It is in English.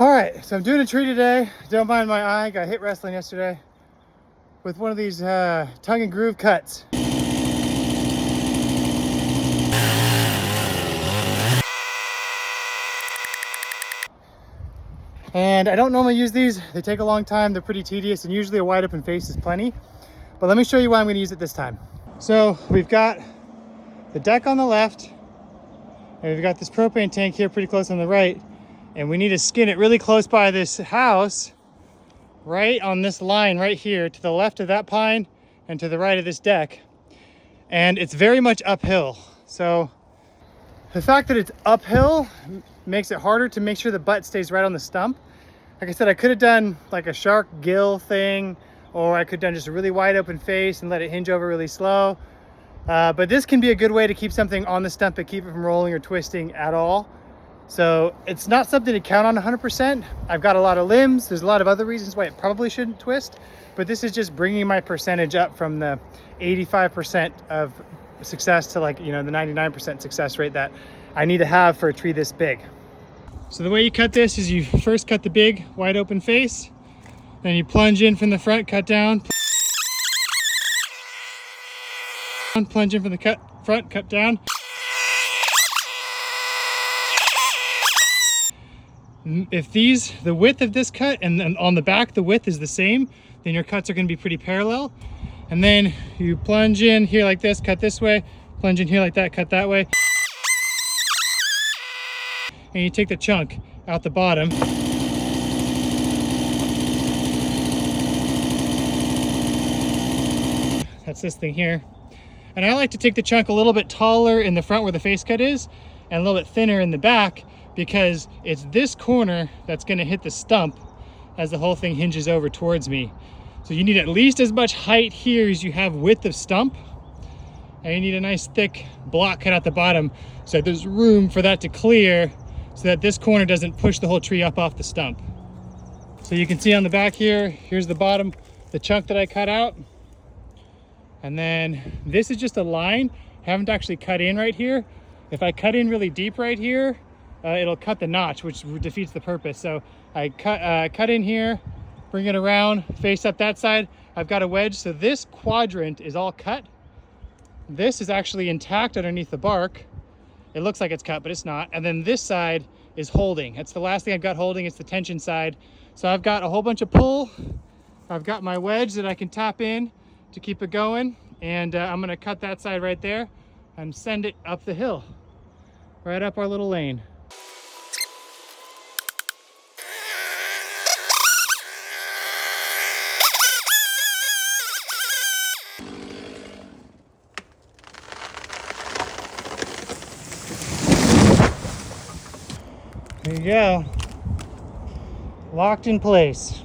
All right, so I'm doing a tree today. Don't mind my eye, got hit wrestling yesterday with one of these tongue and groove cuts. And I don't normally use these. They take a long time, they're pretty tedious, and usually a wide open face is plenty. But let me show you why I'm gonna use it this time. So we've got the deck on the left, and we've got this propane tank here pretty close on the right, and we need to skin it really close by this house, right on this line right here, to the left of that pine and to the right of this deck. And it's very much uphill. So the fact that it's uphill makes it harder to make sure the butt stays right on the stump. Like I said, I could have done like a shark gill thing, or I could have done just a really wide open face and let it hinge over really slow. But this can be a good way to keep something on the stump and keep it from rolling or twisting at all. So it's not something to count on 100%. I've got a lot of limbs. There's a lot of other reasons why it probably shouldn't twist, but this is just bringing my percentage up from the 85% of success to, like, you know, the 99% success rate that I need to have for a tree this big. So the way you cut this is you first cut the big wide open face, then you plunge in from the front, cut down, plunge in from the front, cut down. If the width of this cut and then on the back the width is the same, then your cuts are going to be pretty parallel. And then you plunge in here like this, cut this way, plunge in here like that, cut that way. And you take the chunk out the bottom. That's this thing here. And I like to take the chunk a little bit taller in the front where the face cut is, and a little bit thinner in the back, because it's this corner that's going to hit the stump as the whole thing hinges over towards me. So you need at least as much height here as you have width of stump, and you need a nice thick block cut at the bottom so that there's room for that to clear, so that this corner doesn't push the whole tree up off the stump. So you can see on the back here, here's the bottom, the chunk that I cut out. And then this is just a line. I haven't actually cut in right here. If I cut in really deep right here, it'll cut the notch, which defeats the purpose. So I cut in here, bring it around, face up that side. I've got a wedge, so this quadrant is all cut. This is actually intact underneath the bark. It looks like it's cut, but it's not. And then this side is holding. That's the last thing I've got holding. It's the tension side. So I've got a whole bunch of pull. I've got my wedge that I can tap in to keep it going. And I'm gonna cut that side right there and send it up the hill, right up our little lane. There you go, locked in place.